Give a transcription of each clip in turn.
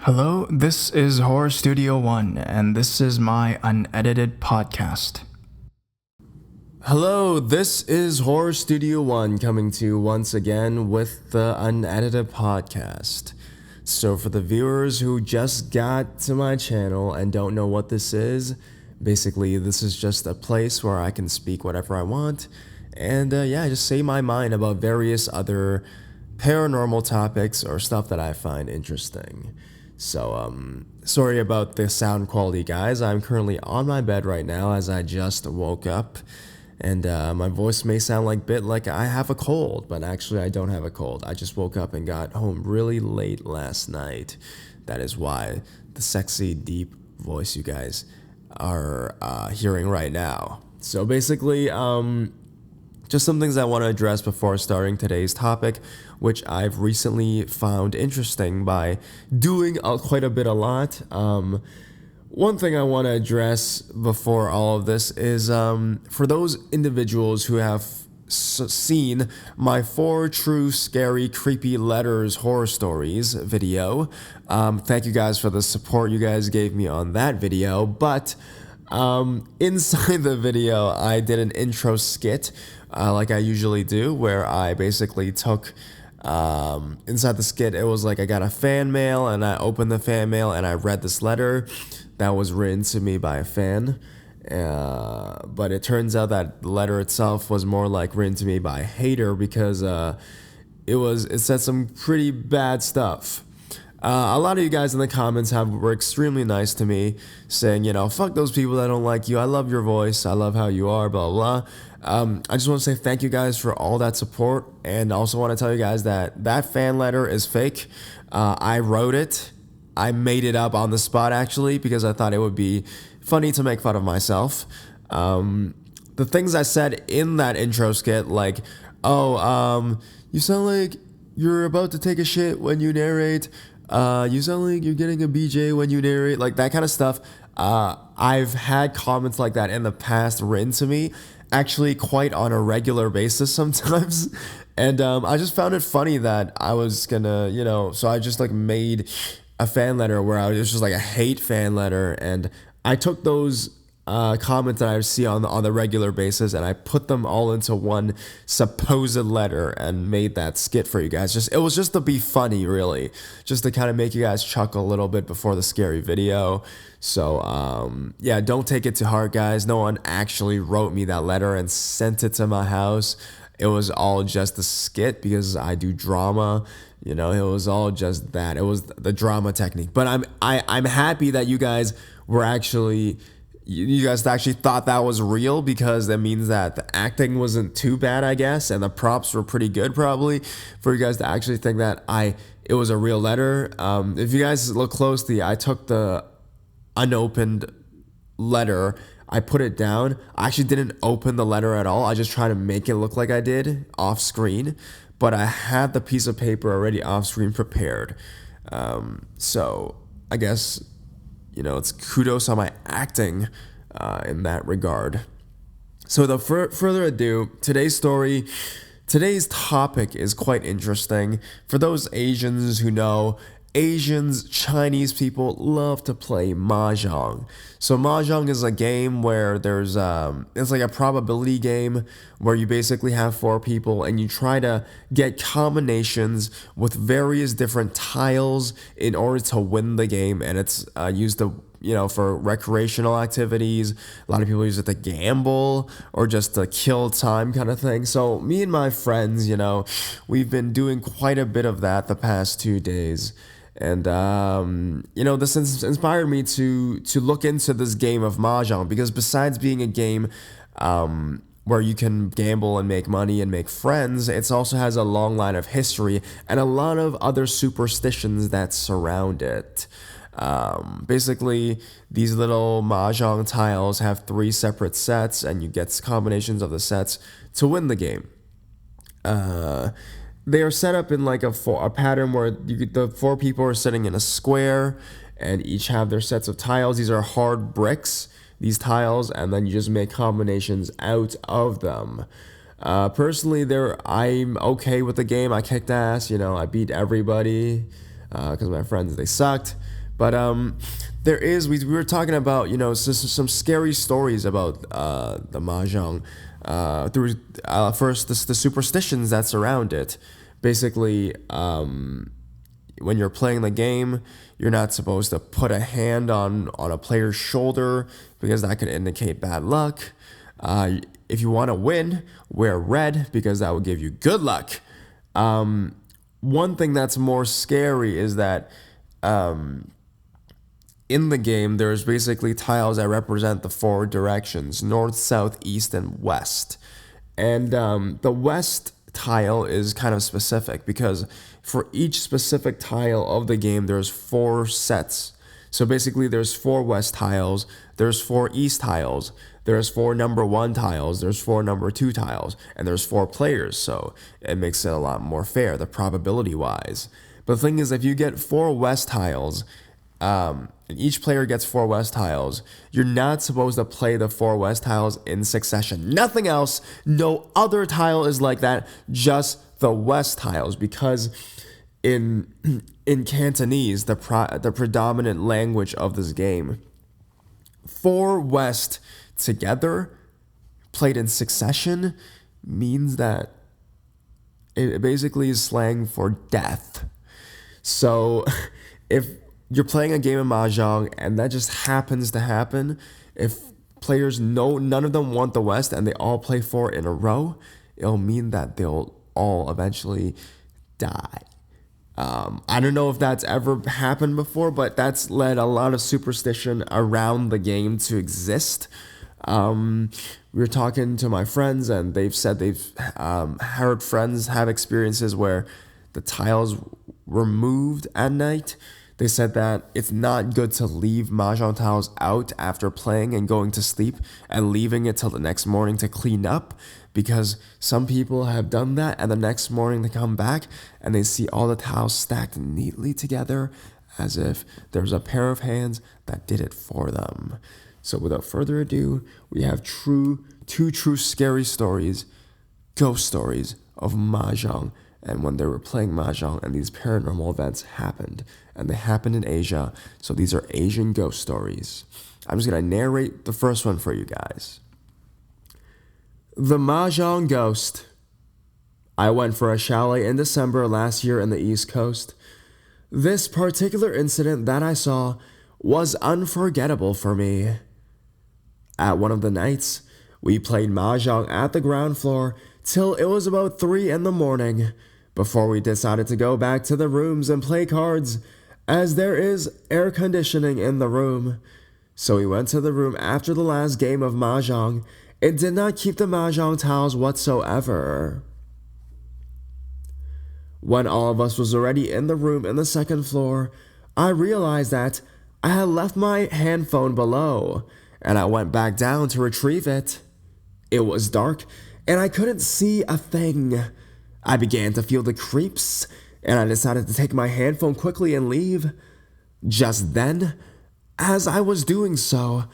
Hello, this is Horror Studio One, and this is my unedited podcast. Hello, this is Horror Studio One coming to you once again with the unedited podcast. So, for the viewers who just got to my channel and don't know what this is, basically, this is just a place where I can speak whatever I want and, just say my mind about various other paranormal topics or stuff that I find interesting. So, sorry about the sound quality, guys. I'm currently on my bed right now as I just woke up. And my voice may sound like bit like I have a cold, but actually I don't have a cold. I just woke up and got home really late last night. That is why the sexy, deep voice you guys are hearing right now. So basically, just some things I want to address before starting today's topic, which I've recently found interesting by doing quite a lot. One thing I want to address before all of this is for those individuals who have seen my 4 true scary creepy letters horror stories video, thank you guys for the support you guys gave me on that video. But inside the video I did an intro skit like I usually do, where I basically took inside the skit, it was like I got a fan mail and I opened the fan mail and I read this letter that was written to me by a fan, but it turns out that the letter itself was more like written to me by a hater because it said some pretty bad stuff. A lot of you guys in the comments were extremely nice to me, saying, fuck those people that don't like you. I love your voice. I love how you are, blah, blah. I just want to say thank you guys for all that support, and also want to tell you guys that fan letter is fake. I wrote it. I made it up on the spot, actually, because I thought it would be funny to make fun of myself. The things I said in that intro skit, like, you sound like you're about to take a shit when you narrate. You sound like you're getting a BJ when you narrate, like that kind of stuff. I've had comments like that in the past written to me, actually quite on a regular basis sometimes. And I just found it funny that I was gonna, so I just like made a fan letter where it was just like a hate fan letter, and I took those comments that I see on the regular basis, and I put them all into one supposed letter and made that skit for you guys. It was just to be funny, really, just to kind of make you guys chuckle a little bit before the scary video. So don't take it to heart, guys. No one actually wrote me that letter and sent it to my house. It was all just a skit because I do drama. It was all just that. It was the drama technique. But I'm happy that you guys were actually. You guys actually thought that was real, because that means that the acting wasn't too bad, I guess, and the props were pretty good, probably, for you guys to actually think that it was a real letter. If you guys look closely, I took the unopened letter, I put it down. I actually didn't open the letter at all. I just tried to make it look like I did off screen, but I had the piece of paper already off screen prepared. So I guess, it's kudos on my acting in that regard. So without further ado, today's topic is quite interesting. For those Asians who know, Chinese people love to play Mahjong. So Mahjong is a game where it's like a probability game where you basically have 4 people and you try to get combinations with various different tiles in order to win the game, and it's used for recreational activities. A lot of people use it to gamble or just to kill time kind of thing. So me and my friends, we've been doing quite a bit of that the past 2 days. And, this inspired me to look into this game of Mahjong, because besides being a game where you can gamble and make money and make friends, it also has a long line of history and a lot of other superstitions that surround it. Basically, these little Mahjong tiles have 3 separate sets, and you get combinations of the sets to win the game. They are set up in like a pattern where the 4 people are sitting in a square and each have their sets of tiles. These are hard bricks, these tiles, and then you just make combinations out of them. Personally, I'm okay with the game. I kicked ass, I beat everybody. because my friends, they sucked. But we were talking about, some scary stories about the Mahjong through first the superstitions that surround it. Basically, when you're playing the game, you're not supposed to put a hand on a player's shoulder because that could indicate bad luck. If you want to win, wear red because that will give you good luck. One thing that's more scary is that in the game, there's basically tiles that represent the four directions: north, south, east, and west. And the west tile is kind of specific because for each specific tile of the game, there's four sets. So basically, there's four west tiles, there's four east tiles, there's four number one tiles, there's four number two tiles, and there's four players. So it makes it a lot more fair, the probability wise. But the thing is, if you get four west tiles, and each player gets four west tiles, you're not supposed to play the four west tiles in succession. Nothing else, no other tile is like that, just the west tiles, because in Cantonese, the predominant language of this game, four west together, played in succession, means that it basically is slang for death. So if you're playing a game of Mahjong and that just happens to happen, if players know none of them want the west and they all play four in a row, it'll mean that they'll all eventually die. I don't know if that's ever happened before, but that's led a lot of superstition around the game to exist. We were talking to my friends, and they've said they've heard friends have experiences where the tiles were moved at night. They said that it's not good to leave Mahjong tiles out after playing and going to sleep and leaving it till the next morning to clean up, because some people have done that and the next morning they come back and they see all the tiles stacked neatly together as if there's a pair of hands that did it for them. So without further ado, we have two true scary stories, ghost stories of Mahjong, and when they were playing Mahjong and these paranormal events happened, and they happened in Asia, so these are Asian ghost stories. I'm just going to narrate the first one for you guys. The Mahjong Ghost. I went for a chalet in December last year in the East Coast. This particular incident that I saw was unforgettable for me. At one of the nights, we played Mahjong at the ground floor till it was about 3 in the morning before we decided to go back to the rooms and play cards, as there is air conditioning in the room. So we went to the room after the last game of Mahjong and did not keep the Mahjong tiles whatsoever. When all of us was already in the room in the second floor, I realized that I had left my handphone below, and I went back down to retrieve it. It was dark, and I couldn't see a thing. I began to feel the creeps, and I decided to take my handphone quickly and leave. Just then, as I was doing so,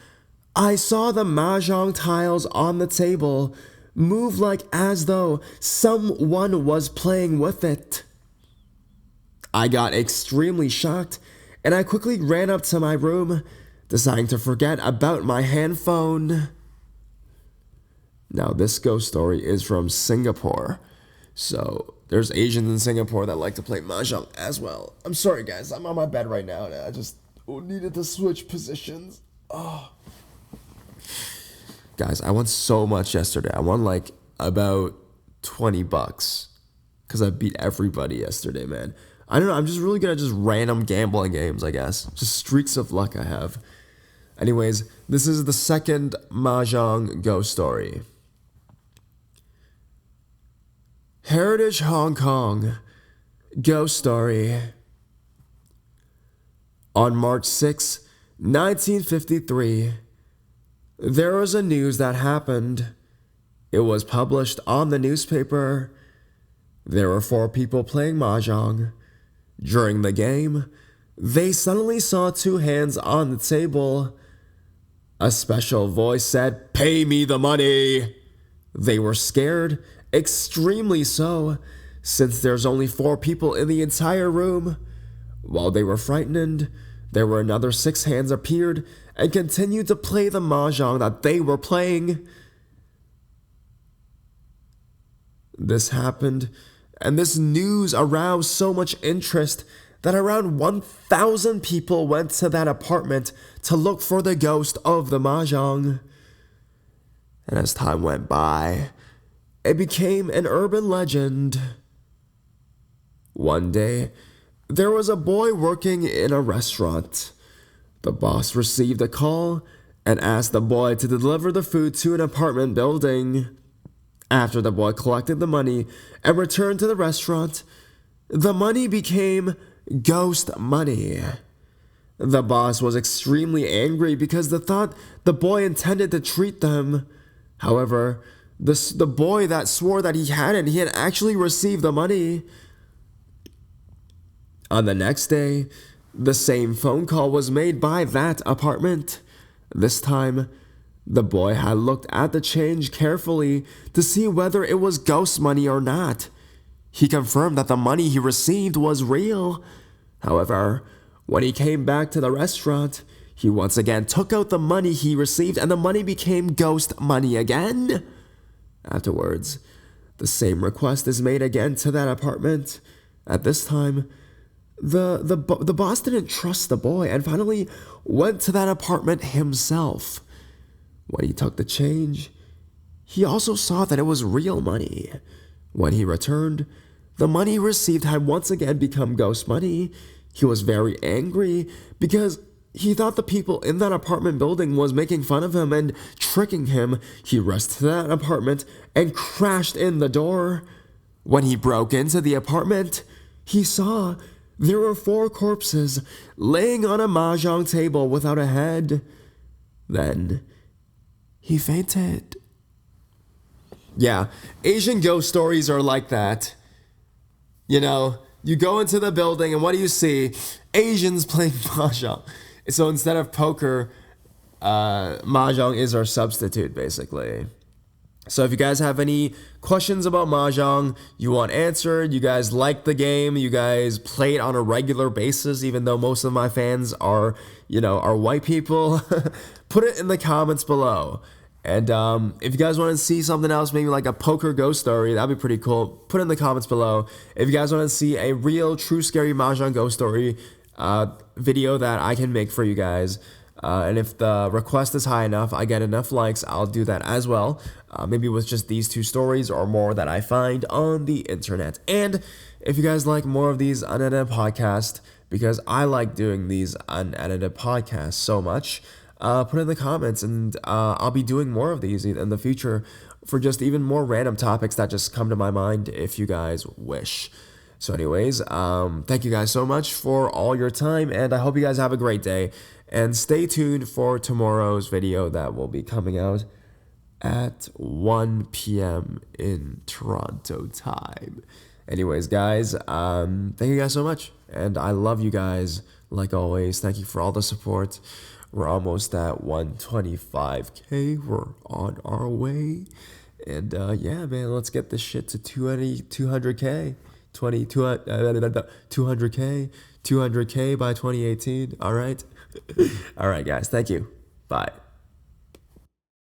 I saw the Mahjong tiles on the table move like as though someone was playing with it. I got extremely shocked, and I quickly ran up to my room, deciding to forget about my handphone. Now, this ghost story is from Singapore. So, there's Asians in Singapore that like to play Mahjong as well. I'm sorry, guys. I'm on my bed right now, and I just needed to switch positions. Oh. Guys, I won so much yesterday. I won like about $20 because I beat everybody yesterday, man. I don't know. I'm just really good at just random gambling games, I guess. Just streaks of luck I have. Anyways, this is the second Mahjong ghost story. Heritage Hong Kong ghost story. On March 6, 1953, there was a news that happened. It was published on the newspaper. There were 4 people playing Mahjong. During the game, they suddenly saw 2 hands on the table. A special voice said, "Pay me the money." They were scared, extremely so, since there's only 4 people in the entire room. While they were frightened, there were another 6 hands appeared and continued to play the mahjong that they were playing. This happened, and this news aroused so much interest that around 1,000 people went to that apartment to look for the ghost of the mahjong. And as time went by, it became an urban legend. One day, there was a boy working in a restaurant. The boss received a call and asked the boy to deliver the food to an apartment building. After the boy collected the money and returned to the restaurant, the money became ghost money. The boss was extremely angry because they thought the boy intended to treat them. However, the boy that swore that he hadn't, he had actually received the money. On the next day, the same phone call was made by that apartment. This time, the boy had looked at the change carefully to see whether it was ghost money or not. He confirmed that the money he received was real. However, when he came back to the restaurant, he once again took out the money he received and the money became ghost money again. Afterwards, the same request is made again to that apartment. At this time, the boss didn't trust the boy and finally went to that apartment himself. When he took the change, he also saw that it was real money. When he returned, the money he received had once again become ghost money. He was very angry because he thought the people in that apartment building was making fun of him and tricking him. He rushed to that apartment and crashed in the door. When he broke into the apartment, he saw there were 4 corpses laying on a mahjong table without a head. Then he fainted. Yeah, Asian ghost stories are like that. You know, you go into the building and what do you see? Asians playing mahjong. So instead of poker, mahjong is our substitute, basically. So if you guys have any questions about mahjong, you want answered, you guys like the game, you guys play it on a regular basis, even though most of my fans are, are white people, put it in the comments below. And if you guys want to see something else, maybe like a poker ghost story, that'd be pretty cool. Put it in the comments below. If you guys want to see a real, true, scary mahjong ghost story video that I can make for you guys, and if the request is high enough, I get enough likes, I'll do that as well. Maybe with just these 2 stories or more that I find on the internet. And if you guys like more of these unedited podcasts, because I like doing these unedited podcasts so much, put it in the comments, and I'll be doing more of these in the future for just even more random topics that just come to my mind if you guys wish. So anyways, thank you guys so much for all your time, and I hope you guys have a great day. And stay tuned for tomorrow's video that will be coming out at 1 p.m. in Toronto time. Anyways, guys, thank you guys so much, and I love you guys like always. Thank you for all the support. We're almost at 125K. We're on our way. And yeah, man, let's get this shit to 200K. 200K by 2018. All right. All right, guys. Thank you. Bye.